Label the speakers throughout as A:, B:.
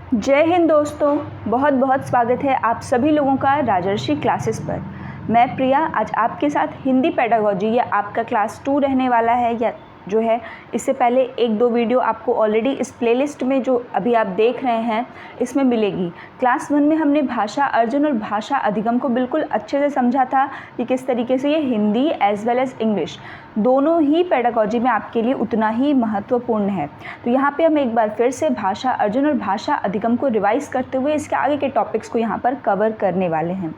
A: जय हिंद दोस्तों, बहुत बहुत स्वागत है आप सभी लोगों का राजर्षि क्लासेस पर। मैं प्रिया आज आपके साथ हिंदी पेडागोजी या आपका क्लास 2 रहने वाला है या जो है इससे पहले 1-2 वीडियो आपको ऑलरेडी इस प्लेलिस्ट में जो अभी आप देख रहे हैं इसमें मिलेगी। क्लास 1 में हमने भाषा अर्जन और भाषा अधिगम को बिल्कुल अच्छे से समझा था कि किस तरीके से ये Hindi as well as English दोनों ही पेडागोजी में आपके लिए उतना ही महत्वपूर्ण है। तो यहाँ पे हम एक बार फिर से भाषा अर्जन और भाषा अधिगम को रिवाइज़ करते हुए इसके आगे के टॉपिक्स को यहाँ पर कवर करने वाले हैं।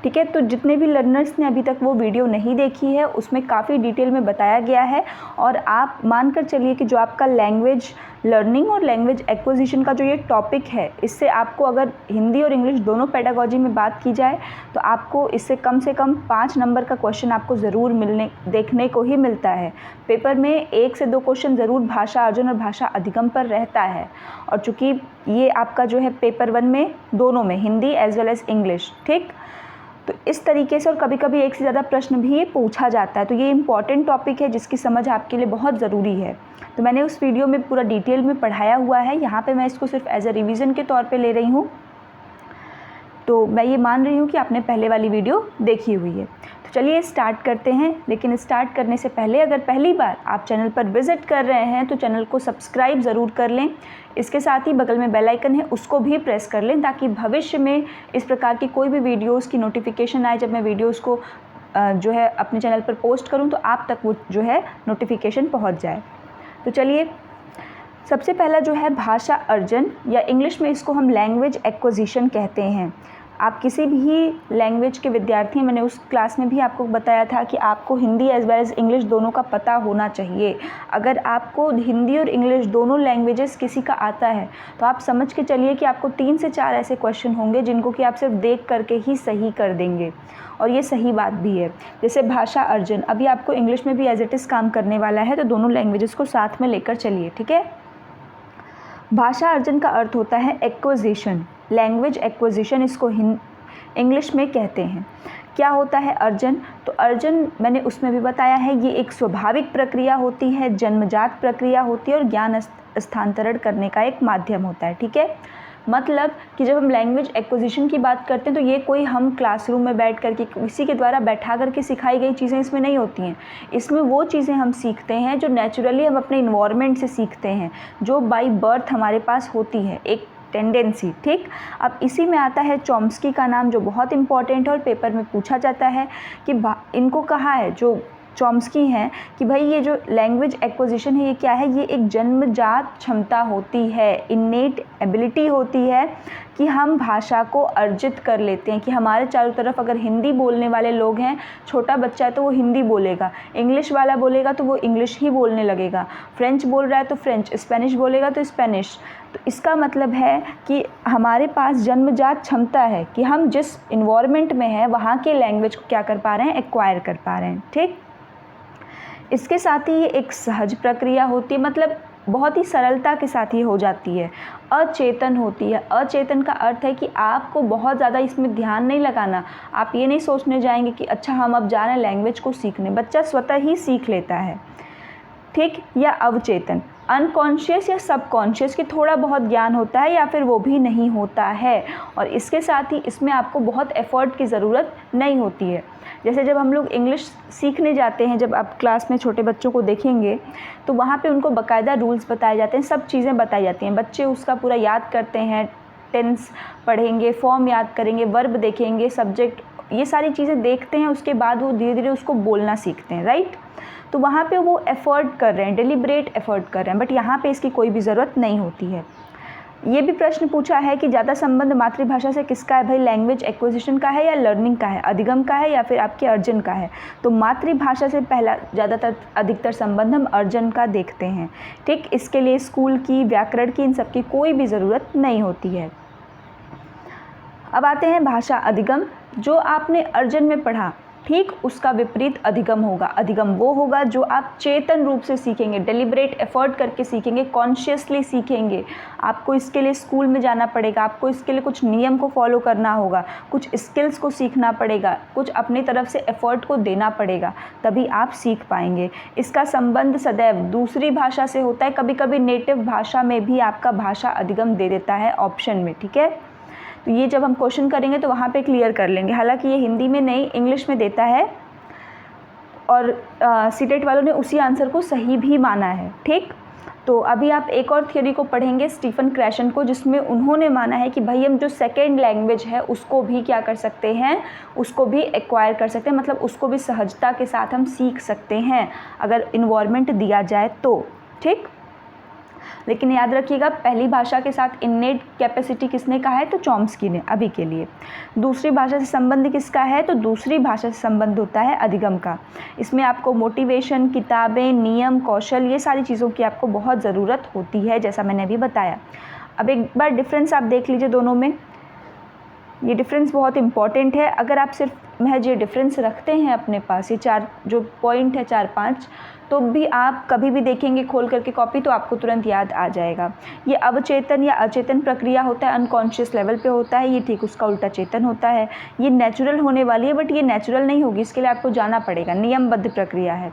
A: ठीक है, तो जितने भी लर्नर्स ने अभी तक वो वीडियो नहीं देखी है उसमें काफ़ी डिटेल में बताया गया है और आप मानकर चलिए कि जो आपका लैंग्वेज लर्निंग और लैंग्वेज एक्विजिशन का जो ये टॉपिक है इससे आपको अगर हिंदी और इंग्लिश दोनों पेडागोजी में बात की जाए तो आपको इससे कम से कम 5 नंबर का क्वेश्चन आपको ज़रूर देखने को ही मिलता है। पेपर में 1 से 2 क्वेश्चन ज़रूर भाषा अर्जन और भाषा अधिगम पर रहता है और चूँकि ये आपका जो है पेपर 1 में दोनों में Hindi as well as English, ठीक, तो इस तरीके से और कभी कभी एक से ज़्यादा प्रश्न भी पूछा जाता है। तो ये इम्पॉर्टेंट टॉपिक है जिसकी समझ आपके लिए बहुत ज़रूरी है। तो मैंने उस वीडियो में पूरा डिटेल में पढ़ाया हुआ है, यहाँ पे मैं इसको सिर्फ एज अ रिवीजन के तौर पे ले रही हूँ। तो मैं ये मान रही हूँ कि आपने पहले वाली वीडियो देखी हुई है। तो चलिए स्टार्ट करते हैं, लेकिन स्टार्ट करने से पहले अगर पहली बार आप चैनल पर विज़िट कर रहे हैं तो चैनल को सब्सक्राइब ज़रूर कर लें। इसके साथ ही बगल में बेल आइकन है उसको भी प्रेस कर लें ताकि भविष्य में इस प्रकार की कोई भी वीडियोस की नोटिफिकेशन आए। जब मैं वीडियोस को जो है अपने चैनल पर पोस्ट करूं तो आप तक वो जो है नोटिफिकेशन पहुंच जाए। तो चलिए, सबसे पहला जो है भाषा अर्जन या इंग्लिश में इसको हम लैंग्वेज एक्विजिशन कहते हैं। आप किसी भी लैंग्वेज के विद्यार्थी, मैंने उस क्लास में भी आपको बताया था कि आपको Hindi as well as English दोनों का पता होना चाहिए। अगर आपको हिंदी और इंग्लिश दोनों लैंग्वेजेस किसी का आता है तो आप समझ के चलिए कि आपको 3 से 4 ऐसे क्वेश्चन होंगे जिनको कि आप सिर्फ देख करके ही सही कर देंगे, और ये सही बात भी है। जैसे भाषा अर्जन अभी आपको इंग्लिश में भी एज इट इज़ काम करने वाला है, तो दोनों लैंग्वेजेस को साथ में लेकर चलिए, ठीक है। भाषा अर्जन का अर्थ होता है एक्विजिशन, लैंग्वेज एक्विजिशन इसको इंग्लिश में कहते हैं। क्या होता है अर्जन? तो अर्जन मैंने उसमें भी बताया है, ये एक स्वाभाविक प्रक्रिया होती है, जन्मजात प्रक्रिया होती है और ज्ञान स्थानांतरण करने का एक माध्यम होता है, ठीक है। मतलब कि जब हम लैंग्वेज एक्विजिशन की बात करते हैं तो ये कोई हम क्लासरूम में बैठ करके किसी के द्वारा बैठा करके सिखाई गई चीज़ें इसमें नहीं होती हैं। इसमें वो चीज़ें हम सीखते हैं जो नेचुरली हम अपने इन्वायरमेंट से सीखते हैं, जो बाय बर्थ हमारे पास होती है, एक टेंडेंसी, ठीक। अब इसी में आता है चॉम्स्की का नाम जो बहुत इंपॉर्टेंट है और पेपर में पूछा जाता है कि इनको कहा है जो चॉम्स्की हैं कि भाई ये जो लैंग्वेज एक्विजिशन है ये क्या है, ये एक जन्मजात क्षमता होती है, इनेट एबिलिटी होती है कि हम भाषा को अर्जित कर लेते हैं। कि हमारे चारों तरफ अगर हिंदी बोलने वाले लोग हैं, छोटा बच्चा है तो वो हिंदी बोलेगा, इंग्लिश वाला बोलेगा तो वो इंग्लिश ही बोलने लगेगा, फ्रेंच बोल रहा है तो फ्रेंच, स्पेनिश बोलेगा तो स्पेनिश। तो इसका मतलब है कि हमारे पास जन्मजात क्षमता है कि हम जिस इन्वायरमेंट में हैं वहाँ के लैंग्वेज को क्या कर पा रहे हैं, एक्वायर कर पा रहे हैं, ठीक। इसके साथ ही ये एक सहज प्रक्रिया होती है, मतलब बहुत ही सरलता के साथ ये हो जाती है, अचेतन होती है। अचेतन का अर्थ है कि आपको बहुत ज़्यादा इसमें ध्यान नहीं लगाना, आप ये नहीं सोचने जाएंगे कि अच्छा हम अब जा रहे हैं लैंग्वेज को सीखने, बच्चा स्वतः ही सीख लेता है, ठीक। या अवचेतन, अनकॉन्शियस या सबकॉन्शियस कि थोड़ा बहुत ज्ञान होता है या फिर वो भी नहीं होता है, और इसके साथ ही इसमें आपको बहुत एफर्ट की ज़रूरत नहीं होती है। जैसे जब हम लोग इंग्लिश सीखने जाते हैं, जब आप क्लास में छोटे बच्चों को देखेंगे तो वहाँ पे उनको बाकायदा रूल्स बताए जाते हैं, सब चीज़ें बताई जाती हैं, बच्चे उसका पूरा याद करते हैं, टेंस पढ़ेंगे, फॉर्म याद करेंगे, वर्ब देखेंगे, सब्जेक्ट, ये सारी चीज़ें देखते हैं, उसके बाद वो धीरे धीरे उसको बोलना सीखते हैं, राइट। तो वहाँ पे वो एफ़र्ट कर रहे हैं, डेलिब्रेट एफ़र्ट कर रहे हैं, बट यहाँ पे इसकी कोई भी ज़रूरत नहीं होती है। ये भी प्रश्न पूछा है कि ज़्यादा संबंध मातृभाषा से किसका है, भाई लैंग्वेज एक्विजिशन का है या लर्निंग का है, अधिगम का है या फिर आपके अर्जन का है। तो मातृभाषा से पहला ज़्यादातर अधिकतर संबंध हम अर्जन का देखते हैं, ठीक। इसके लिए स्कूल की, व्याकरण की, इन सब की कोई भी ज़रूरत नहीं होती है। अब आते हैं भाषा अधिगम, जो आपने अर्जन में पढ़ा, ठीक उसका विपरीत अधिगम होगा। अधिगम वो होगा जो आप चेतन रूप से सीखेंगे, डेलिब्रेट एफर्ट करके सीखेंगे, कॉन्शियसली सीखेंगे। आपको इसके लिए स्कूल में जाना पड़ेगा, आपको इसके लिए कुछ नियम को फॉलो करना होगा, कुछ स्किल्स को सीखना पड़ेगा, कुछ अपनी तरफ से एफर्ट को देना पड़ेगा, तभी आप सीख पाएंगे। इसका संबंध सदैव दूसरी भाषा से होता है। कभी कभी नेटिव भाषा में भी आपका भाषा अधिगम दे देता है ऑप्शन में, ठीक है। तो ये जब हम क्वेश्चन करेंगे तो वहाँ पे क्लियर कर लेंगे। हालांकि ये हिंदी में नहीं, इंग्लिश में देता है और सीटेट वालों ने उसी आंसर को सही भी माना है, ठीक। तो अभी आप एक और थियोरी को पढ़ेंगे स्टीफन क्रैशन को, जिसमें उन्होंने माना है कि भाई हम जो सेकेंड लैंग्वेज है उसको भी क्या कर सकते हैं, उसको भी एक्वायर कर सकते हैं, मतलब उसको भी सहजता के साथ हम सीख सकते हैं अगर इन्वायरमेंट दिया जाए तो, ठीक। लेकिन याद रखिएगा पहली भाषा के साथ इन्नेट कैपेसिटी किसने कहा है, तो चॉम्स्की ने अभी के लिए। दूसरी भाषा से संबंध किसका है, तो दूसरी भाषा से संबंध होता है अधिगम का। इसमें आपको मोटिवेशन, किताबें, नियम, कौशल, ये सारी चीज़ों की आपको बहुत ज़रूरत होती है, जैसा मैंने अभी बताया। अब एक बार डिफरेंस आप देख लीजिए दोनों में। ये डिफरेंस बहुत इंपॉर्टेंट है। अगर आप सिर्फ महज ये डिफरेंस रखते हैं अपने पास, ये 4 जो पॉइंट है 4-5, तो भी आप कभी भी देखेंगे खोल करके कॉपी तो आपको तुरंत याद आ जाएगा। ये अवचेतन या अचेतन प्रक्रिया होता है, अनकॉन्शियस लेवल पे होता है, ये ठीक उसका उल्टा चेतन होता है। ये नेचुरल होने वाली है, बट ये नेचुरल नहीं होगी, इसके लिए आपको जाना पड़ेगा। नियमबद्ध प्रक्रिया है।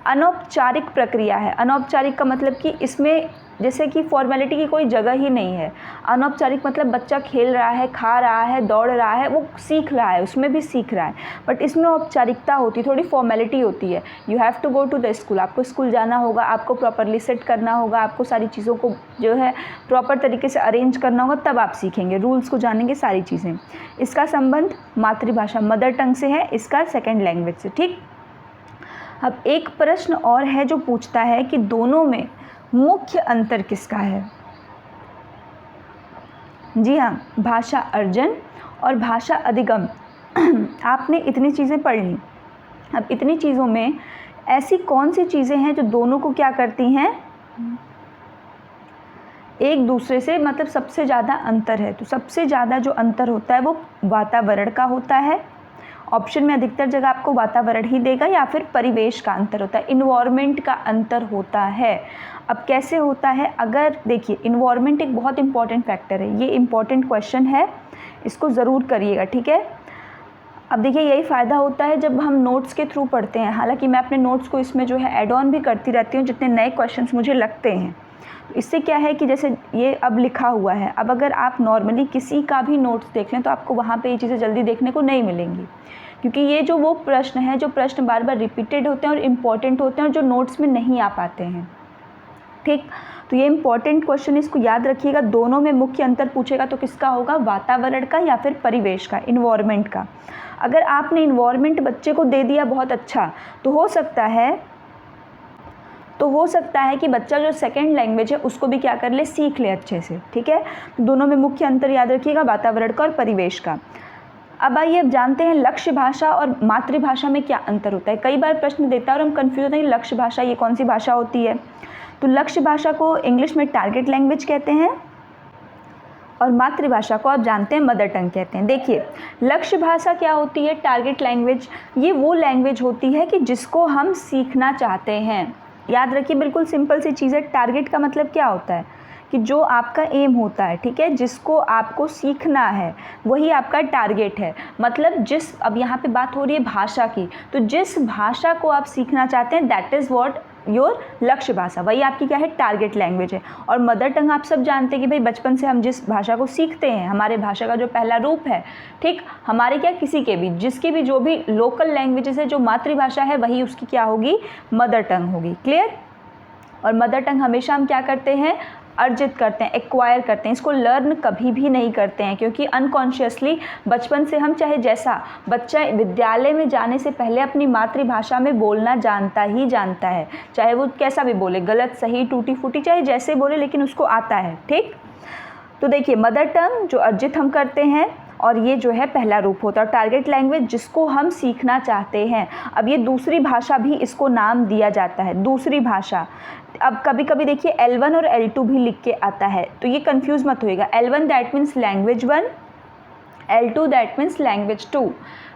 A: अनौपचारिक प्रक्रिया है। अनौपचारिक का मतलब कि इसमें जैसे कि फॉर्मेलिटी की कोई जगह ही नहीं है। अनौपचारिक मतलब बच्चा खेल रहा है, खा रहा है, दौड़ रहा है, वो सीख रहा है, उसमें भी सीख रहा है, बट इसमें औपचारिकता होती है, थोड़ी फॉर्मेलिटी होती है। You have to go to the school, आपको स्कूल जाना होगा, आपको प्रॉपरली सेट करना होगा, आपको सारी चीज़ों को जो है प्रॉपर तरीके से अरेंज करना होगा, तब आप सीखेंगे, रूल्स को जानेंगे, सारी चीज़ें। इसका संबंध मातृभाषा मदर टंग से है, इसका सेकेंड लैंग्वेज से, ठीक। अब एक प्रश्न और है जो पूछता है कि दोनों में मुख्य अंतर किसका है। जी हाँ, भाषा अर्जन और भाषा अधिगम। आपने इतनी चीज़ें पढ़ ली। अब इतनी चीज़ों में ऐसी कौन सी चीज़ें हैं जो दोनों को क्या करती हैं, एक दूसरे से, मतलब सबसे ज़्यादा अंतर है। तो सबसे ज़्यादा जो अंतर होता है वो वातावरण का होता है। ऑप्शन में अधिकतर जगह आपको वातावरण ही देगा, या फिर परिवेश का अंतर होता है, इन्वायरमेंट का अंतर होता है। अब कैसे होता है, अगर देखिए इन्वायरमेंट एक बहुत इंपॉर्टेंट फैक्टर है, ये इंपॉर्टेंट क्वेश्चन है, इसको ज़रूर करिएगा, ठीक है। अब देखिए यही फ़ायदा होता है जब हम नोट्स के थ्रू पढ़ते हैं। हालांकि मैं अपने नोट्स को इसमें जो है ऐड ऑन भी करती रहती हूँ जितने नए क्वेश्चंस मुझे लगते हैं। इससे क्या है कि जैसे ये अब लिखा हुआ है, अब अगर आप नॉर्मली किसी का भी नोट्स देख लें तो आपको वहाँ पे ये चीज़ें जल्दी देखने को नहीं मिलेंगी, क्योंकि ये जो वो प्रश्न है जो प्रश्न बार बार रिपीटेड होते हैं और इम्पॉर्टेंट होते हैं और जो नोट्स में नहीं आ पाते हैं, ठीक। तो ये इंपॉर्टेंट क्वेश्चन, इसको याद रखिएगा। दोनों में मुख्य अंतर पूछेगा तो किसका होगा, वातावरण का या फिर परिवेश का, इन्वायरमेंट का। अगर आपने इन्वायरमेंट बच्चे को दे दिया बहुत अच्छा, तो हो सकता है कि बच्चा जो सेकंड लैंग्वेज है उसको भी क्या कर ले, सीख ले अच्छे से, ठीक है। तो दोनों में मुख्य अंतर याद रखिएगा, वातावरण का और परिवेश का। अब आइए अब जानते हैं लक्ष्य भाषा और मातृभाषा में क्या अंतर होता है। कई बार प्रश्न देता है और हम कंफ्यूज होते हैं, लक्ष्य भाषा ये कौन सी भाषा होती है। तो लक्ष्य भाषा को इंग्लिश में टारगेट लैंग्वेज कहते हैं और मातृभाषा को आप जानते हैं मदर टंग कहते हैं। देखिए लक्ष्य भाषा क्या होती है, टारगेट लैंग्वेज, ये वो लैंग्वेज होती है कि जिसको हम सीखना चाहते हैं। याद रखिए बिल्कुल सिंपल सी चीज़ है। टारगेट का मतलब क्या होता है कि जो आपका एम होता है, ठीक है, जिसको आपको सीखना है वही आपका टारगेट है। मतलब जिस, अब यहाँ पे बात हो रही है भाषा की, तो जिस भाषा को आप सीखना चाहते हैं दैट इज़ व्हाट योर लक्ष्य भाषा, वही आपकी क्या है, टारगेट लैंग्वेज है। और मदर टंग आप सब जानते हैं कि भाई बचपन से हम जिस भाषा को सीखते हैं, हमारे भाषा का जो पहला रूप है, ठीक, हमारे क्या किसी के भी, जिसकी भी जो भी लोकल लैंग्वेजेस है, जो मातृभाषा है वही उसकी क्या होगी, मदर टंग होगी। क्लियर। और मदर टंग हमेशा हम क्या करते हैं, अर्जित करते हैं, एक्वायर करते हैं, इसको लर्न कभी भी नहीं करते हैं, क्योंकि अनकॉन्शियसली बचपन से हम, चाहे जैसा बच्चा विद्यालय में जाने से पहले अपनी मातृभाषा में बोलना जानता ही जानता है, चाहे वो कैसा भी बोले, गलत सही टूटी फूटी, चाहे जैसे बोले, लेकिन उसको आता है, ठीक। तो देखिए मदर टंग जो अर्जित हम करते हैं, और ये जो है पहला रूप होता है। टारगेट लैंग्वेज जिसको हम सीखना चाहते हैं। अब ये दूसरी भाषा भी इसको नाम दिया जाता है, दूसरी भाषा। अब कभी कभी देखिए L1 और L2 भी लिख के आता है, तो ये कंफ्यूज मत होइएगा। L1 that means language 1, L2 that means language 2।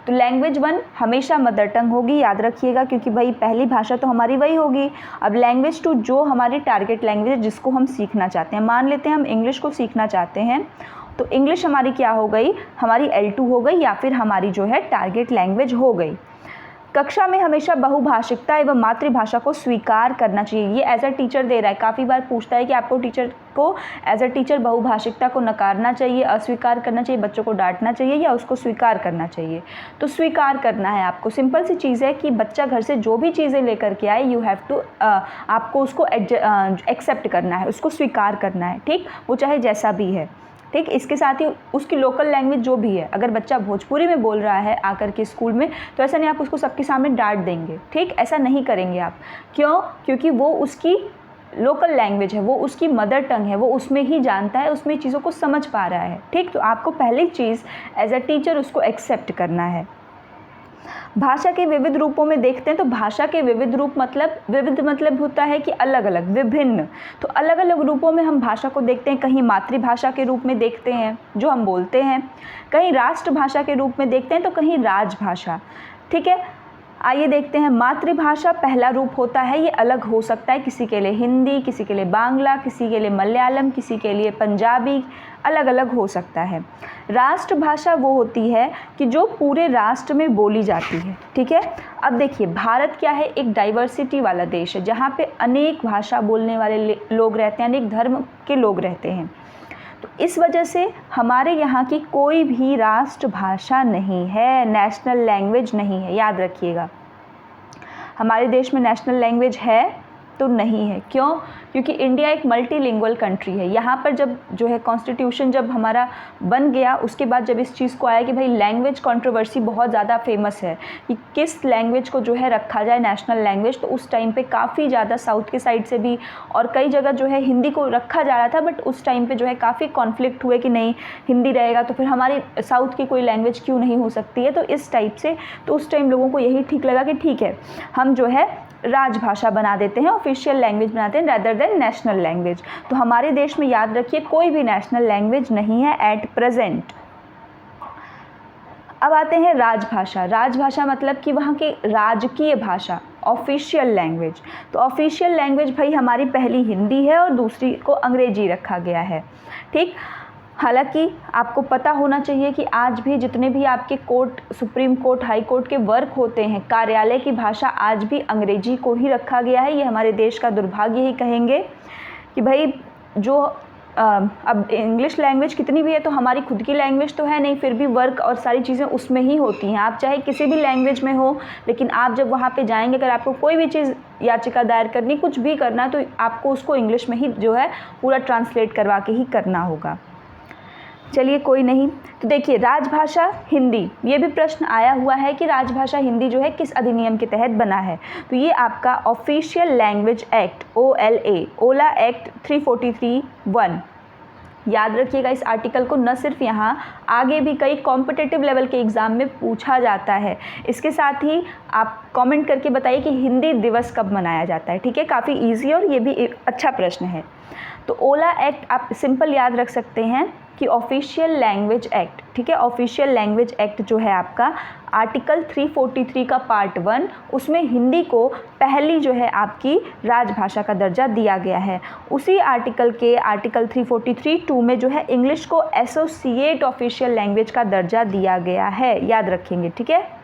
A: तो लैंग्वेज 1 हमेशा मदर टंग होगी, याद रखिएगा, क्योंकि भाई पहली भाषा तो हमारी वही होगी। अब लैंग्वेज 2 जो हमारी टारगेट लैंग्वेज है, जिसको हम सीखना चाहते हैं, मान लेते हैं हम इंग्लिश को सीखना चाहते हैं, तो इंग्लिश हमारी क्या हो गई, हमारी L2 हो गई, या फिर हमारी जो है टारगेट लैंग्वेज हो गई। कक्षा में हमेशा बहुभाषिकता एवं मातृभाषा को स्वीकार करना चाहिए। ये एज अ टीचर दे रहा है, काफ़ी बार पूछता है कि आपको टीचर को एज अ टीचर बहुभाषिकता को नकारना चाहिए, अस्वीकार करना चाहिए, बच्चों को डांटना चाहिए, या उसको स्वीकार करना चाहिए। तो स्वीकार करना है आपको। सिंपल सी चीज़ है कि बच्चा घर से जो भी चीज़ें लेकर के आए, यू हैव टू आपको उसको एक्सेप्ट करना है, उसको स्वीकार करना है, ठीक, वो चाहे जैसा भी है, ठीक। इसके साथ ही उसकी लोकल लैंग्वेज जो भी है, अगर बच्चा भोजपुरी में बोल रहा है आकर के स्कूल में, तो ऐसा नहीं आप उसको सबके सामने डांट देंगे, ठीक, ऐसा नहीं करेंगे आप। क्यों? क्योंकि वो उसकी लोकल लैंग्वेज है, वो उसकी मदर टंग है, वो उसमें ही जानता है, उसमें चीज़ों को समझ पा रहा है, ठीक। तो आपको पहली चीज़ एज अ टीचर उसको एक्सेप्ट करना है। भाषा के विविध रूपों में देखते हैं, तो भाषा के विविध रूप विविध मतलब होता है कि अलग अलग, विभिन्न। तो अलग अलग रूपों में हम भाषा को देखते हैं। कहीं मातृभाषा के रूप में देखते हैं जो हम बोलते हैं, कहीं राष्ट्रभाषा के रूप में देखते हैं, तो कहीं राजभाषा, ठीक है। आइए देखते हैं। मातृभाषा पहला रूप होता है, ये अलग हो सकता है, किसी के लिए हिंदी, किसी के लिए बांग्ला, किसी के लिए मलयालम, किसी के लिए पंजाबी, अलग अलग हो सकता है। राष्ट्रभाषा वो होती है कि जो पूरे राष्ट्र में बोली जाती है, ठीक है। अब देखिए, भारत क्या है, एक डाइवर्सिटी वाला देश है, जहाँ पे अनेक भाषा बोलने वाले लोग रहते हैं, अनेक धर्म के लोग रहते हैं। तो इस वजह से हमारे यहाँ की कोई भी राष्ट्रभाषा नहीं है, नेशनल लैंग्वेज नहीं है, याद रखिएगा। हमारे देश में नेशनल लैंग्वेज है तो नहीं है। क्यों? क्योंकि इंडिया एक मल्टीलिंगुअल कंट्री है। यहाँ पर जब जो है कॉन्स्टिट्यूशन जब हमारा बन गया, उसके बाद जब इस चीज़ को आया कि भाई लैंग्वेज कंट्रोवर्सी बहुत ज़्यादा फेमस है कि किस लैंग्वेज को जो है रखा जाए नेशनल लैंग्वेज, तो उस टाइम पे काफ़ी ज़्यादा साउथ के साइड से भी और कई जगह जो है हिंदी को रखा जा रहा था, बट उस टाइम पे जो है काफ़ी कॉन्फ्लिक्ट हुए कि नहीं हिंदी रहेगा तो फिर हमारी साउथ की कोई लैंग्वेज क्यों नहीं हो सकती है। तो इस टाइप से तो उस टाइम लोगों को यही ठीक लगा कि ठीक है, हम जो है राजभाषा बना देते हैं, ऑफिशियल लैंग्वेज बनाते हैं रैदर देन नेशनल लैंग्वेज। तो हमारे देश में याद रखिए कोई भी नेशनल लैंग्वेज नहीं है एट प्रेजेंट। अब आते हैं राजभाषा। राजभाषा मतलब कि वहाँ की राजकीय भाषा, ऑफिशियल लैंग्वेज। तो ऑफिशियल लैंग्वेज भाई हमारी पहली हिंदी है और दूसरी को अंग्रेजी रखा गया है, ठीक। हालांकि आपको पता होना चाहिए कि आज भी जितने भी आपके court, supreme court, high court के वर्क होते हैं, कार्यालय की भाषा आज भी अंग्रेजी को ही रखा गया है। ये हमारे देश का दुर्भाग्य ही कहेंगे कि भाई जो अब इंग्लिश लैंग्वेज कितनी भी है तो हमारी खुद की लैंग्वेज तो है नहीं, फिर भी वर्क और सारी चीज़ें उसमें ही होती हैं। आप चाहे किसी भी लैंग्वेज में हो, लेकिन आप जब वहाँ पे जाएंगे, अगर आपको कोई भी चीज़ याचिका दायर करनी, कुछ भी करना, तो आपको उसको इंग्लिश में ही जो है पूरा ट्रांसलेट करवा के ही करना होगा। चलिए कोई नहीं। तो देखिए राजभाषा हिंदी, ये भी प्रश्न आया हुआ है कि राजभाषा हिंदी जो है किस अधिनियम के तहत बना है। तो ये आपका ऑफिशियल लैंग्वेज एक्ट OLA, ओला एक्ट 343(1). याद रखिएगा इस आर्टिकल को, न सिर्फ यहाँ आगे भी कई कॉम्पिटिटिव लेवल के एग्ज़ाम में पूछा जाता है। इसके साथ ही आप कमेंट करके बताइए कि हिंदी दिवस कब मनाया जाता है, ठीक है। काफ़ी इजी और ये भी एक अच्छा प्रश्न है। तो ओला एक्ट आप सिंपल याद रख सकते हैं कि ऑफिशियल लैंग्वेज एक्ट, ठीक है। ऑफिशियल लैंग्वेज एक्ट जो है आपका आर्टिकल 343 का पार्ट 1, उसमें हिंदी को पहली जो है आपकी राजभाषा का दर्जा दिया गया है। उसी आर्टिकल के आर्टिकल 343(2) में जो है इंग्लिश को एसोसिएट ऑफिशियल लैंग्वेज का दर्जा दिया गया है, याद रखेंगे, ठीक है।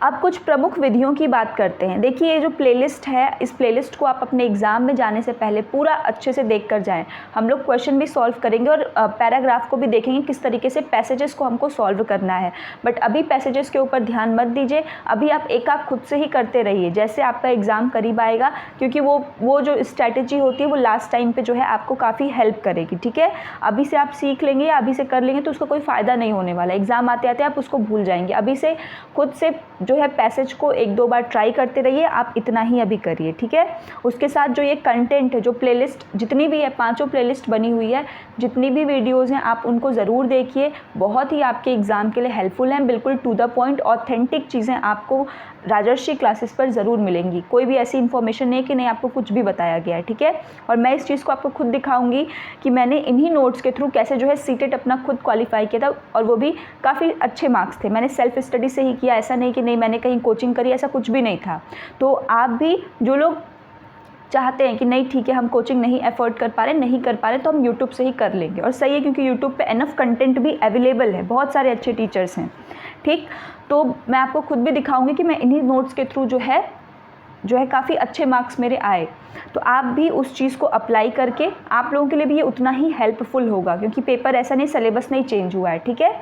A: अब कुछ प्रमुख विधियों की बात करते हैं। देखिए ये जो प्लेलिस्ट है, इस प्लेलिस्ट को आप अपने एग्ज़ाम में जाने से पहले पूरा अच्छे से देख कर जाएँ। हम लोग क्वेश्चन भी सॉल्व करेंगे और पैराग्राफ को भी देखेंगे किस तरीके से पैसेजेस को हमको सॉल्व करना है। बट अभी पैसेजेस के ऊपर ध्यान मत दीजिए, अभी आप एक आध खुद से ही करते रहिए जैसे आपका एग्ज़ाम करीब आएगा, क्योंकि वो जो स्ट्रैटेजी होती है वो लास्ट टाइम पर जो है आपको काफ़ी हेल्प करेगी, ठीक है। अभी से आप सीख लेंगे या अभी से कर लेंगे तो उसका कोई फ़ायदा नहीं होने वाला, एग्ज़ाम आते आते आप उसको भूल जाएंगे। अभी से खुद से जो है पैसेज को 1-2 बार ट्राई करते रहिए, आप इतना ही अभी करिए, ठीक है। उसके साथ जो ये कंटेंट है, जो प्लेलिस्ट जितनी भी है, 5 प्लेलिस्ट बनी हुई है, जितनी भी वीडियोज़ हैं आप उनको ज़रूर देखिए, बहुत ही आपके एग्ज़ाम के लिए हेल्पफुल हैं। बिल्कुल टू द पॉइंट ऑथेंटिक चीज़ें आपको राजर्षि क्लासेस पर ज़रूर मिलेंगी। कोई भी ऐसी इन्फॉर्मेशन नहीं है कि नहीं आपको कुछ भी बताया गया है, ठीक है। और मैं इस चीज़ को आपको खुद दिखाऊंगी कि मैंने इन्हीं नोट्स के थ्रू कैसे जो है सीटेट अपना खुद क्वालिफाई किया था, और वो भी काफ़ी अच्छे मार्क्स थे। मैंने सेल्फ स्टडी से ही किया, ऐसा नहीं कि नहीं मैंने कहीं कोचिंग करी, ऐसा कुछ भी नहीं था। तो आप भी जो लोग चाहते हैं कि नहीं ठीक है हम कोचिंग नहीं अफोर्ड कर पा रहे तो हम यूट्यूब से ही कर लेंगे, और सही है क्योंकि यूट्यूब पे एनफ कंटेंट भी अवेलेबल है, बहुत सारे अच्छे टीचर्स हैं, ठीक। तो मैं आपको खुद भी दिखाऊंगी कि मैं इन्हीं नोट्स के थ्रू जो है काफ़ी अच्छे मार्क्स मेरे आए। तो आप भी उस चीज़ को अप्लाई करके, आप लोगों के लिए भी ये उतना ही हेल्पफुल होगा, क्योंकि पेपर ऐसा नहीं, सिलेबस नहीं चेंज हुआ है, ठीक है।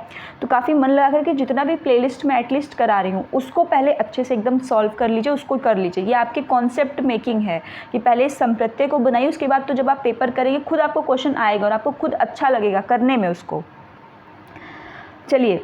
A: तो काफ़ी मन लगा करके जितना भी प्लेलिस्ट में एटलीस्ट करा रही हूँ उसको पहले अच्छे से एकदम सॉल्व कर लीजिए, उसको कर लीजिए। ये आपके कॉन्सेप्ट मेकिंग है कि पहले इस संप्रत्यय को बनाइए, उसके बाद तो जब आप पेपर करेंगे खुद आपको क्वेश्चन आएगा और आपको खुद अच्छा लगेगा करने में उसको। चलिए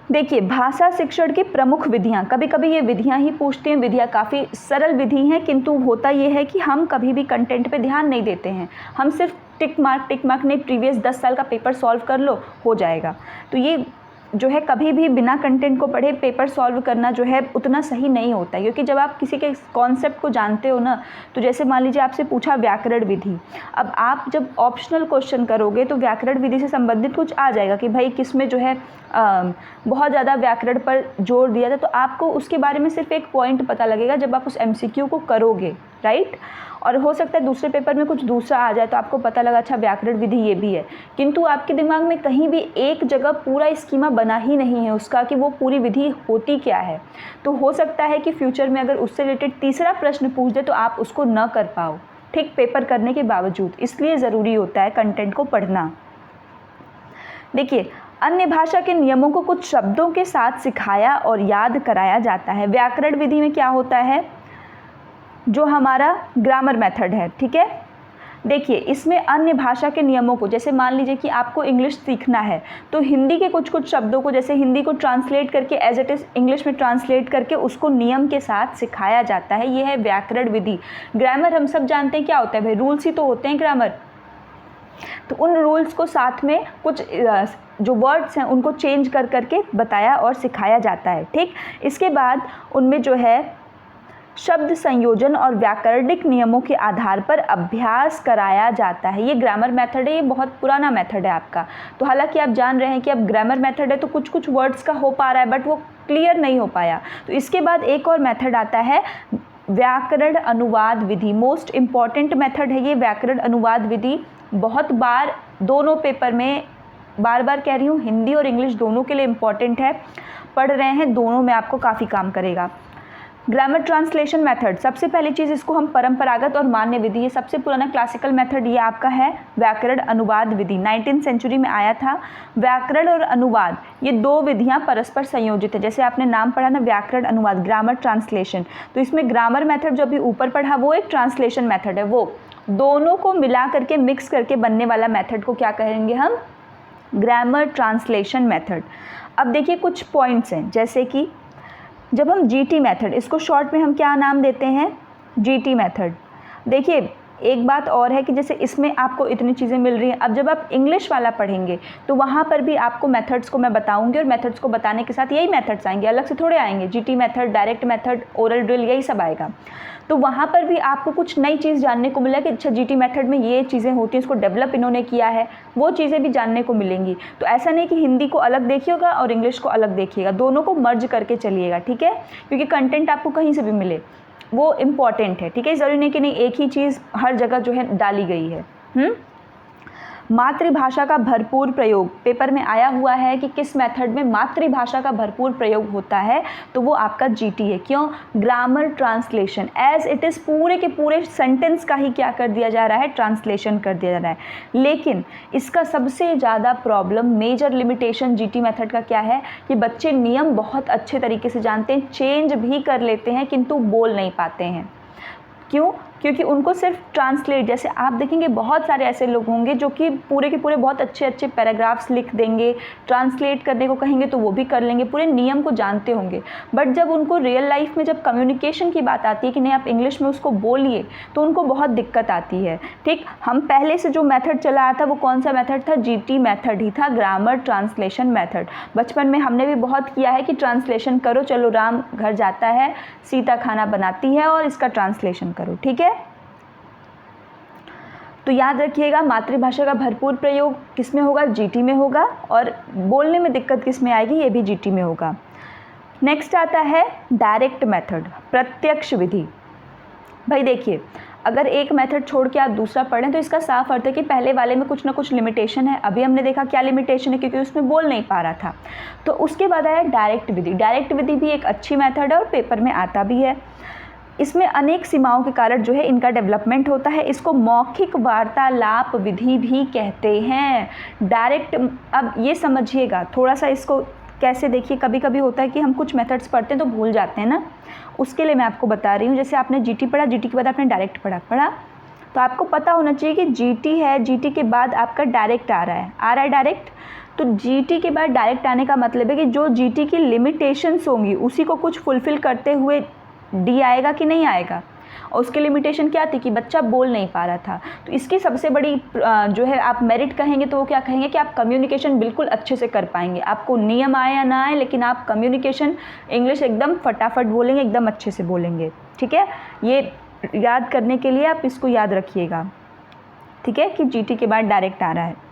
A: देखिए, भाषा शिक्षण की प्रमुख विधियाँ, कभी कभी ये विधियाँ ही पूछते हैं, विधियाँ काफ़ी सरल विधि हैं, किंतु होता ये है कि हम कभी भी कंटेंट पे ध्यान नहीं देते हैं, हम सिर्फ टिक मार्क नहीं, प्रीवियस 10 साल का पेपर सॉल्व कर लो हो जाएगा। तो ये जो है कभी भी बिना कंटेंट को पढ़े पेपर सॉल्व करना जो है उतना सही नहीं होता है, क्योंकि जब आप किसी के कॉन्सेप्ट को जानते हो ना, तो जैसे मान लीजिए आपसे पूछा व्याकरण विधि, अब आप जब ऑप्शनल क्वेश्चन करोगे तो व्याकरण विधि से संबंधित कुछ आ जाएगा कि भाई किसमें जो है बहुत ज़्यादा व्याकरण पर जोर दिया था, तो आपको उसके बारे में सिर्फ एक पॉइंट पता लगेगा जब आप उस MCQ को करोगे, राइट। और हो सकता है दूसरे पेपर में कुछ दूसरा आ जाए तो आपको पता लगा अच्छा व्याकरण विधि ये भी है, किंतु आपके दिमाग में कहीं भी एक जगह पूरा स्कीमा बना ही नहीं है उसका कि वो पूरी विधि होती क्या है। तो हो सकता है कि फ्यूचर में अगर उससे रिलेटेड तीसरा प्रश्न पूछ दे तो आप उसको न कर पाओ, ठीक, पेपर करने के बावजूद। इसलिए ज़रूरी होता है कंटेंट को पढ़ना। देखिए, अन्य भाषा के नियमों को कुछ शब्दों के साथ सिखाया और याद कराया जाता है। व्याकरण विधि में क्या होता है, जो हमारा ग्रामर मेथड है, ठीक है। देखिए, इसमें अन्य भाषा के नियमों को, जैसे मान लीजिए कि आपको इंग्लिश सीखना है तो हिंदी के कुछ शब्दों को, जैसे हिंदी को ट्रांसलेट करके एज इट इज़ इंग्लिश में ट्रांसलेट करके उसको नियम के साथ सिखाया जाता है, ये है व्याकरण विधि। ग्रामर हम सब जानते हैं क्या होता है भाई, रूल्स ही तो होते हैं ग्रामर। तो उन रूल्स को साथ में कुछ जो वर्ड्स हैं उनको चेंज कर करके बताया और सिखाया जाता है, ठीक। इसके बाद उनमें जो है शब्द संयोजन और व्याकरणिक नियमों के आधार पर अभ्यास कराया जाता है। ये ग्रामर मेथड है, ये बहुत पुराना मेथड है आपका। तो हालांकि आप जान रहे हैं कि अब ग्रामर मेथड है तो कुछ वर्ड्स का हो पा रहा है बट वो क्लियर नहीं हो पाया। तो इसके बाद एक और मेथड आता है व्याकरण अनुवाद विधि। मोस्ट इम्पॉर्टेंट मेथड है ये व्याकरण अनुवाद विधि। बहुत बार दोनों पेपर में, बार बार कह रही हूँ, हिंदी और इंग्लिश दोनों के लिए इम्पॉर्टेंट है, पढ़ रहे हैं दोनों में आपको काफ़ी काम करेगा। ग्रामर ट्रांसलेशन मेथड, सबसे पहली चीज़ इसको हम परंपरागत और मान्य विधि, ये सबसे पुराना क्लासिकल मेथड ये आपका है व्याकरण अनुवाद विधि, 19th सेंचुरी में आया था। व्याकरण और अनुवाद ये दो विधियां परस्पर संयोजित है, जैसे आपने नाम पढ़ा ना व्याकरण अनुवाद, ग्रामर ट्रांसलेशन, तो इसमें ग्रामर मेथड जो अभी ऊपर पढ़ा वो एक ट्रांसलेशन मेथड है, वो दोनों को मिला करके मिक्स करके बनने वाला मेथड को क्या कहेंगे हम, ग्रामर ट्रांसलेशन मेथड। अब देखिए कुछ पॉइंट्स हैं, जैसे कि जब हम GT मेथड, इसको शॉर्ट में हम क्या नाम देते हैं, GT मेथड। देखिए एक बात और है कि जैसे इसमें आपको इतनी चीज़ें मिल रही हैं, अब जब आप इंग्लिश वाला पढ़ेंगे तो वहाँ पर भी आपको मेथड्स को मैं बताऊंगी और मेथड्स को बताने के साथ यही मेथड्स आएंगे, अलग से थोड़े आएंगे, GT method, direct method, oral drill, यही सब आएगा। तो वहाँ पर भी आपको कुछ नई चीज़ जानने को मिला कि अच्छा GT मेथड में ये चीज़ें होती हैं, इसको डेवलप इन्होंने किया है, वो चीज़ें भी जानने को मिलेंगी। तो ऐसा नहीं कि हिंदी को अलग देखिएगा और इंग्लिश को अलग देखिएगा, दोनों को मर्ज करके चलिएगा, ठीक है, क्योंकि कंटेंट आपको कहीं से भी मिले वो इम्पॉर्टेंट है, ठीक है। ज़रूरी नहीं कि नहीं एक ही चीज़ हर जगह जो है डाली गई है। मातृभाषा का भरपूर प्रयोग, पेपर में आया हुआ है कि किस मेथड में मातृभाषा का भरपूर प्रयोग होता है, तो वो आपका GT है। क्यों, grammar translation, as it is पूरे के पूरे सेंटेंस का ही क्या कर दिया जा रहा है, ट्रांसलेशन कर दिया जा रहा है। लेकिन इसका सबसे ज़्यादा problem, major limitation GT method का क्या है कि बच्चे नियम बहुत अच्छे तरीके से जानते हैं, चेंज भी कर लेते हैं किंतु बोल नहीं पाते हैं। क्यों, क्योंकि उनको सिर्फ ट्रांसलेट, जैसे आप देखेंगे बहुत सारे ऐसे लोग होंगे जो कि पूरे के पूरे बहुत अच्छे अच्छे पैराग्राफ्स लिख देंगे, ट्रांसलेट करने को कहेंगे तो वो भी कर लेंगे, पूरे नियम को जानते होंगे, बट जब उनको रियल लाइफ में जब कम्युनिकेशन की बात आती है कि नहीं आप इंग्लिश में उसको बोलिए, तो उनको बहुत दिक्कत आती है। ठीक, हम पहले से जो मेथड चला रहा था वो कौन सा मेथड था? GT मेथड ही था, ग्रामर ट्रांसलेशन मेथड। बचपन में हमने भी बहुत किया है कि ट्रांसलेशन करो, चलो राम घर जाता है, सीता खाना बनाती है और इसका ट्रांसलेशन करो। ठीक है, तो याद रखिएगा मातृभाषा का भरपूर प्रयोग किस में होगा? GT में होगा, और बोलने में दिक्कत किस में आएगी? ये भी GT में होगा। नेक्स्ट आता है डायरेक्ट मेथड, प्रत्यक्ष विधि। भाई देखिए, अगर एक मेथड छोड़ के आप दूसरा पढ़ें तो इसका साफ अर्थ है कि पहले वाले में कुछ ना कुछ लिमिटेशन है। अभी हमने देखा क्या लिमिटेशन है, क्योंकि उसमें बोल नहीं पा रहा था। तो उसके बाद आया डायरेक्ट विधि। डायरेक्ट विधि भी एक अच्छी मेथड है और पेपर में आता भी है। इसमें अनेक सीमाओं के कारण जो है इनका डेवलपमेंट होता है। इसको मौखिक वार्तालाप विधि भी कहते हैं। डायरेक्ट, अब ये समझिएगा थोड़ा सा इसको कैसे, देखिए कभी कभी होता है कि हम कुछ मेथड्स पढ़ते हैं तो भूल जाते हैं ना, उसके लिए मैं आपको बता रही हूँ। जैसे आपने GT पढ़ा, GT के बाद आपने डायरेक्ट पढ़ा, तो आपको पता होना चाहिए कि GT है, GT के बाद आपका डायरेक्ट आ रहा है डायरेक्ट। तो GT के बाद डायरेक्ट आने का मतलब है कि जो GT की लिमिटेशंस होंगी उसी को कुछ फुलफ़िल करते हुए D आएगा कि नहीं आएगा। और उसकी लिमिटेशन क्या थी कि बच्चा बोल नहीं पा रहा था। तो इसकी सबसे बड़ी जो है आप मेरिट कहेंगे तो वो क्या कहेंगे कि आप कम्युनिकेशन बिल्कुल अच्छे से कर पाएंगे। आपको नियम आए या ना आए, लेकिन आप कम्युनिकेशन इंग्लिश एकदम फटाफट बोलेंगे, एकदम अच्छे से बोलेंगे। ठीक है, ये याद करने के लिए आप इसको याद रखिएगा। ठीक है, कि GT के बाद डायरेक्ट आ रहा है।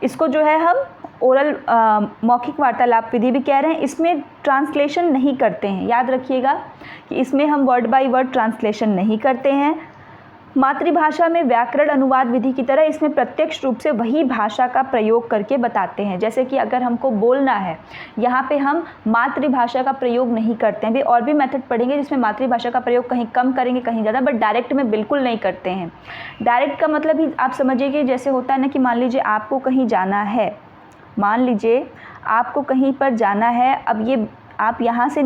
A: इसको जो है हम ओरल मौखिक वार्तालाप विधि भी कह रहे हैं। इसमें ट्रांसलेशन नहीं करते हैं, याद रखिएगा कि इसमें हम वर्ड बाय वर्ड ट्रांसलेशन नहीं करते हैं। मातृभाषा में व्याकरण अनुवाद विधि की तरह इसमें प्रत्यक्ष रूप से वही भाषा का प्रयोग करके बताते हैं। जैसे कि अगर हमको बोलना है, यहाँ पे हम मातृभाषा का प्रयोग नहीं करते हैं। भी और भी मेथड पढ़ेंगे जिसमें मातृभाषा का प्रयोग कहीं कम करेंगे, कहीं ज़्यादा, बट डायरेक्ट में बिल्कुल नहीं करते हैं। डायरेक्ट का मतलब ही आप समझिए कि जैसे होता है ना कि मान लीजिए आपको कहीं जाना है, मान लीजिए आपको कहीं पर जाना है। अब ये आप यहाँ से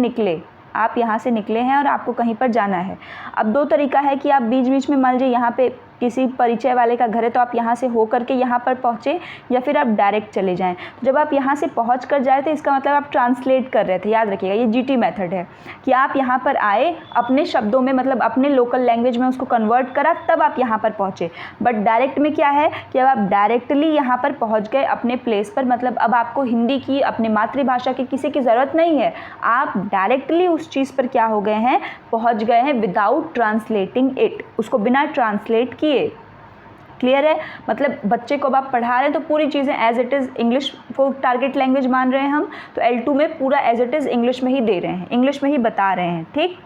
A: निकले हैं और आपको कहीं पर जाना है। अब दो तरीका है कि आप बीच बीच में मान लीजिए यहाँ पे किसी परिचय वाले का घर है तो आप यहाँ से हो करके यहाँ पर पहुँचे, या फिर आप डायरेक्ट चले जाएं। तो जब आप यहाँ से पहुँच कर जाए थे, इसका मतलब आप ट्रांसलेट कर रहे थे। याद रखिएगा ये GT मेथड है कि आप यहाँ पर आए, अपने शब्दों में मतलब अपने लोकल लैंग्वेज में उसको कन्वर्ट करा, तब आप यहाँ पर पहुँचे। बट डायरेक्ट में क्या है कि अब आप डायरेक्टली यहाँ पर पहुँच गए अपने प्लेस पर, मतलब अब आपको हिंदी की, अपनी मातृभाषा की किसी की ज़रूरत नहीं है। आप डायरेक्टली उस चीज़ पर क्या हो गए हैं, पहुँच गए हैं, विदाउट ट्रांसलेटिंग इट, उसको बिना ट्रांसलेट किए। क्लियर है? मतलब बच्चे को अब आप पढ़ा रहे हैं तो पूरी चीज़ें एज इट इज़, इंग्लिश को टारगेट लैंग्वेज मान रहे हैं हम, तो L2 में पूरा एज इट इज़ इंग्लिश में ही दे रहे हैं, इंग्लिश में ही बता रहे हैं। ठीक,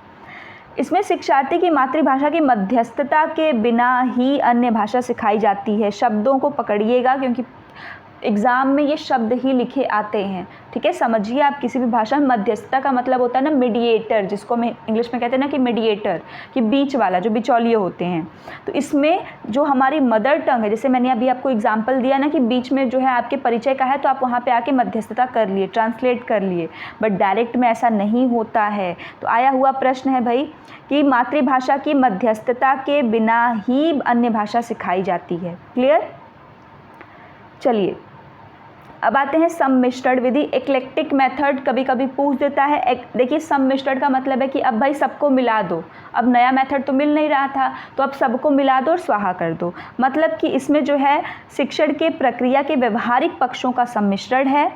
A: इसमें शिक्षार्थी की मातृभाषा की मध्यस्थता के बिना ही अन्य भाषा सिखाई जाती है। शब्दों को पकड़िएगा क्योंकि एग्ज़ाम में ये शब्द ही लिखे आते हैं। ठीक है, समझिए आप किसी भी भाषा में मध्यस्थता का मतलब होता है ना मीडिएटर, जिसको हम इंग्लिश में कहते हैं ना कि मीडिएटर, कि बीच वाला, जो बिचौलिए होते हैं। तो इसमें जो हमारी मदर टंग है, जैसे मैंने अभी आपको एग्जांपल दिया ना कि बीच में जो है आपके परिचय का है तो आप वहाँ पे आके मध्यस्थता कर लिए, ट्रांसलेट कर लिए, बट डायरेक्ट में ऐसा नहीं होता है। तो आया हुआ प्रश्न है भाई कि मातृभाषा की मध्यस्थता के बिना ही अन्य भाषा सिखाई जाती है। क्लियर? चलिए अब आते हैं सम्मिश्रण विधि, इक्लेक्टिक मेथड कभी कभी पूछ देता है। देखिए सम्मिश्रण का मतलब है कि अब भाई सबको मिला दो, अब नया मेथड तो मिल नहीं रहा था तो अब सबको मिला दो और स्वाहा कर दो। मतलब कि इसमें जो है शिक्षण के प्रक्रिया के व्यवहारिक पक्षों का सम्मिश्रण है,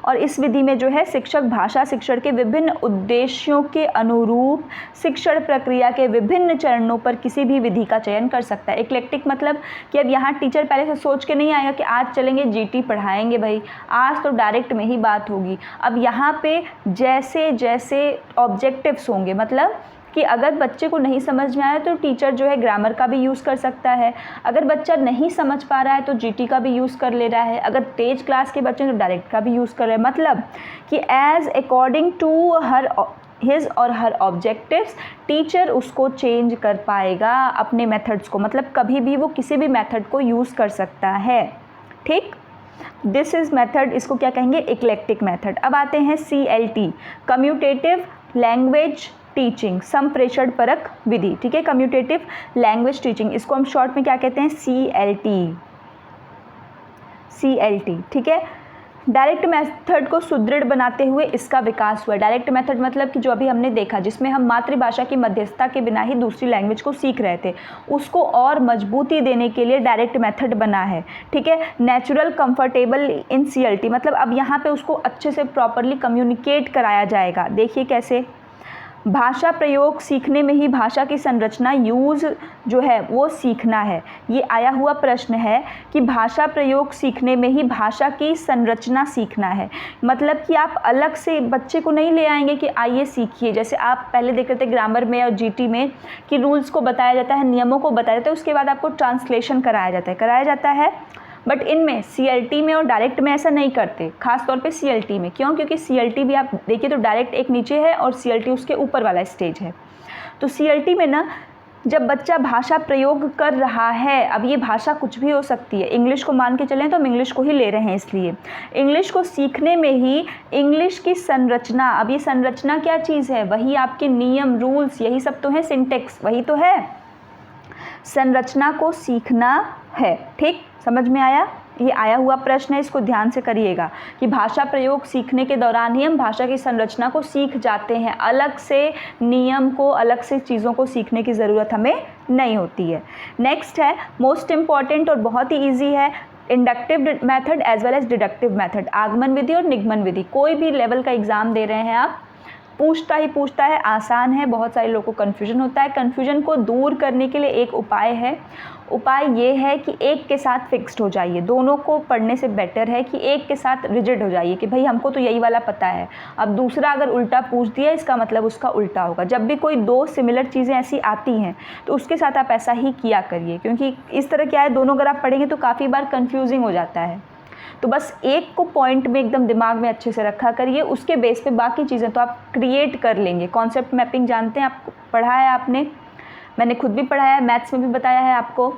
A: और इस विधि में जो है शिक्षक भाषा शिक्षण के विभिन्न उद्देश्यों के अनुरूप शिक्षण प्रक्रिया के विभिन्न चरणों पर किसी भी विधि का चयन कर सकता है। इक्लेक्टिक मतलब कि अब यहाँ टीचर पहले से सोच के नहीं आएगा कि आज चलेंगे GT पढ़ाएंगे भाई, आज तो डायरेक्ट में ही बात होगी। अब यहाँ पे जैसे जैसे ऑब्जेक्टिव्स होंगे, मतलब कि अगर बच्चे को नहीं समझ में आया तो टीचर जो है ग्रामर का भी यूज़ कर सकता है, अगर बच्चा नहीं समझ पा रहा है तो GT का भी यूज़ कर ले रहा है, अगर तेज क्लास के बच्चे तो डायरेक्ट का भी यूज़ कर रहे हैं। मतलब कि एज अकॉर्डिंग टू हिज और हर ऑब्जेक्टिव्स टीचर उसको चेंज कर पाएगा अपने मेथड्स को, मतलब कभी भी वो किसी भी मेथड को यूज़ कर सकता है। ठीक, दिस इज़ मेथड, इसको क्या कहेंगे, इक्लेक्टिक मेथड। अब आते हैं CLT, कम्यूटेटिव लैंग्वेज टीचिंग, संप्रेषण परक विधि, ठीक है, कम्यूटेटिव लैंग्वेज टीचिंग, इसको हम शॉर्ट में क्या कहते हैं, CLT, ठीक है। डायरेक्ट मेथड को सुदृढ़ बनाते हुए इसका विकास हुआ। डायरेक्ट मेथड मतलब कि जो अभी हमने देखा, जिसमें हम मातृभाषा की मध्यस्थता के बिना ही दूसरी लैंग्वेज को सीख रहे थे, उसको और मजबूती देने के लिए डायरेक्ट मेथड बना है, ठीक है। नेचुरल कंफर्टेबल इन CLT मतलब अब यहाँ पे उसको अच्छे से प्रॉपरली कम्युनिकेट कराया जाएगा। देखिए कैसे, भाषा प्रयोग सीखने में ही भाषा की संरचना यूज़ जो है वो सीखना है। ये आया हुआ प्रश्न है कि भाषा प्रयोग सीखने में ही भाषा की संरचना सीखना है, मतलब कि आप अलग से बच्चे को नहीं ले आएंगे कि आइए सीखिए। जैसे आप पहले देख रहे थे ग्रामर में और GT में कि रूल्स को बताया जाता है, नियमों को बताया जाता है, उसके बाद आपको ट्रांसलेशन कराया जाता है। बट इनमें CLT में और डायरेक्ट में ऐसा नहीं करते, खास तौर पे CLT में। क्यों? क्योंकि CLT भी आप देखिए तो डायरेक्ट एक नीचे है और CLT उसके ऊपर वाला स्टेज है। तो CLT में ना जब बच्चा भाषा प्रयोग कर रहा है, अब ये भाषा कुछ भी हो सकती है, इंग्लिश को मान के चलें तो हम इंग्लिश को ही ले रहे हैं, इसलिए इंग्लिश को सीखने में ही इंग्लिश की संरचना, अब ये संरचना क्या चीज़ है, वही आपके नियम, रूल्स, यही सब तो है, सिंटेक्स वही तो है, संरचना को सीखना है। ठीक, समझ में आया? ये आया हुआ प्रश्न है, इसको ध्यान से करिएगा कि भाषा प्रयोग सीखने के दौरान ही हम भाषा की संरचना को सीख जाते हैं, अलग से नियम को, अलग से चीज़ों को सीखने की ज़रूरत हमें नहीं होती है। नेक्स्ट है मोस्ट इम्पॉर्टेंट और बहुत ही ईजी है, inductive method as well as deductive method, आगमन विधि और निगमन विधि। कोई भी लेवल का एग्ज़ाम दे रहे हैं आप, पूछता है, आसान है, बहुत सारे लोगों को कन्फ्यूजन होता है। कन्फ्यूजन को दूर करने के लिए एक उपाय है, उपाय ये है कि एक के साथ फिक्स्ड हो जाइए। दोनों को पढ़ने से बेटर है कि एक के साथ रिजिड हो जाइए कि भाई हमको तो यही वाला पता है, अब दूसरा अगर उल्टा पूछ दिया इसका मतलब उसका उल्टा होगा। जब भी कोई दो सिमिलर चीज़ें ऐसी आती हैं तो उसके साथ आप ऐसा ही किया करिए, क्योंकि इस तरह क्या है, दोनों अगर आप पढ़ेंगे तो काफ़ी बार कन्फ्यूजिंग हो जाता है। तो बस एक को पॉइंट में एकदम दिमाग में अच्छे से रखा करिए, उसके बेस पे बाकी चीज़ें तो आप क्रिएट कर लेंगे। कॉन्सेप्ट मैपिंग जानते हैं, आप पढ़ा है आपने, मैंने खुद भी पढ़ाया है, मैथ्स में भी बताया है आपको।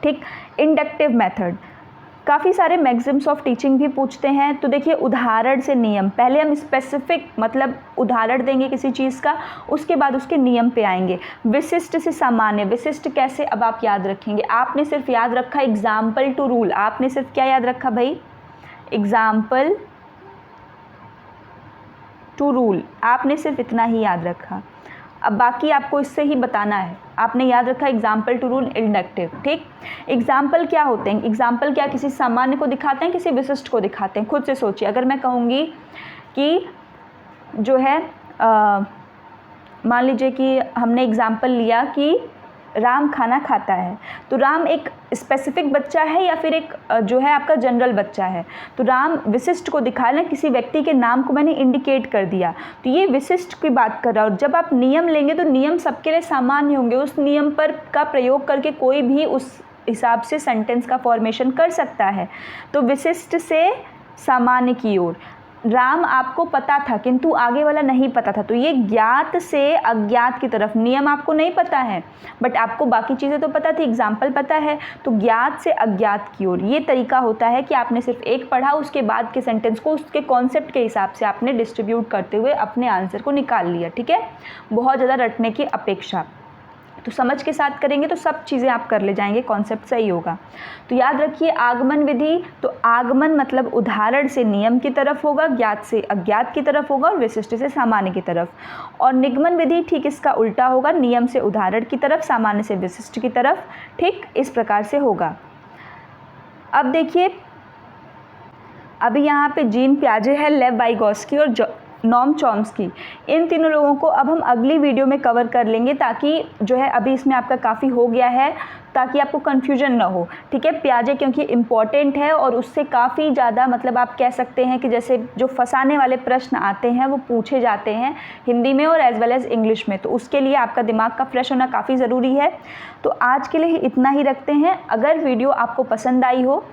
A: ठीक, इंडक्टिव मेथड, काफ़ी सारे मैक्सिम्स ऑफ टीचिंग भी पूछते हैं। तो देखिए उदाहरण से नियम, पहले हम स्पेसिफिक मतलब उदाहरण देंगे किसी चीज़ का, उसके बाद उसके नियम पे आएंगे। विशिष्ट से सामान्य, विशिष्ट कैसे, अब आप याद रखेंगे, आपने सिर्फ याद रखा एग्जाम्पल टू रूल, आपने सिर्फ क्या याद रखा भाई, एग्जाम्पल टू रूल, आपने सिर्फ इतना ही याद रखा। अब बाकी आपको इससे ही बताना है। आपने याद रखा एग्जाम्पल टू रूल, इंडक्टिव। ठीक, एग्जाम्पल क्या होते हैं, एग्जाम्पल क्या किसी सामान्य को दिखाते हैं, किसी विशिष्ट को दिखाते हैं। खुद से सोचिए, अगर मैं कहूँगी कि जो है मान लीजिए कि हमने एग्जाम्पल लिया कि राम खाना खाता है, तो राम एक स्पेसिफिक बच्चा है या फिर एक जो है आपका जनरल बच्चा है। तो राम विशिष्ट को दिखाया ना, किसी व्यक्ति के नाम को मैंने इंडिकेट कर दिया, तो ये विशिष्ट की बात कर रहा है। और जब आप नियम लेंगे तो नियम सबके लिए सामान्य होंगे, उस नियम पर का प्रयोग करके कोई भी उस हिसाब से सेंटेंस का फॉर्मेशन कर सकता है। तो विशिष्ट से सामान्य की ओर, राम आपको पता था किंतु आगे वाला नहीं पता था, तो ये ज्ञात से अज्ञात की तरफ। नियम आपको नहीं पता है बट आपको बाकी चीज़ें तो पता थी, एग्जाम्पल पता है, तो ज्ञात से अज्ञात की ओर। ये तरीका होता है कि आपने सिर्फ एक पढ़ा, उसके बाद के सेंटेंस को उसके कॉन्सेप्ट के हिसाब से आपने डिस्ट्रीब्यूट करते हुए अपने आंसर को निकाल लिया। ठीक है, बहुत ज़्यादा रटने की अपेक्षा, तो समझ के साथ करेंगे तो सब चीज़ें आप कर ले जाएंगे, कॉन्सेप्ट सही होगा। तो याद रखिए आगमन विधि, तो आगमन मतलब उदाहरण से नियम की तरफ होगा, ज्ञात से अज्ञात की तरफ होगा और विशिष्ट से सामान्य की तरफ। और निगमन विधि ठीक इसका उल्टा होगा, नियम से उदाहरण की तरफ, सामान्य से विशिष्ट की तरफ। ठीक, इस प्रकार से होगा। अब देखिए, अभी यहाँ पे जीन पियाजे है, लेव वाइगोस्की और नॉम चॉम्स्की, इन तीनों लोगों को अब हम अगली वीडियो में कवर कर लेंगे, ताकि जो है अभी इसमें आपका काफ़ी हो गया है, ताकि आपको कन्फ्यूजन ना हो। ठीक है, पियाजे क्योंकि इम्पॉर्टेंट है और उससे काफ़ी ज़्यादा मतलब आप कह सकते हैं कि जैसे जो फंसाने वाले प्रश्न आते हैं वो पूछे जाते हैं हिंदी में और एज वेल एज इंग्लिश में, तो उसके लिए आपका दिमाग का फ्रेश होना काफ़ी ज़रूरी है। तो आज के लिए इतना ही रखते हैं। अगर वीडियो आपको पसंद आई हो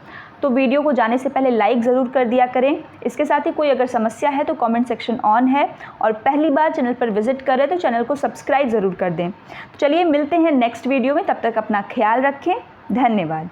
A: तो वीडियो को जाने से पहले लाइक ज़रूर कर दिया करें। इसके साथ ही कोई अगर समस्या है तो कमेंट सेक्शन ऑन है, और पहली बार चैनल पर विजिट करें तो चैनल को सब्सक्राइब ज़रूर कर दें। तो चलिए मिलते हैं नेक्स्ट वीडियो में, तब तक अपना ख्याल रखें, धन्यवाद।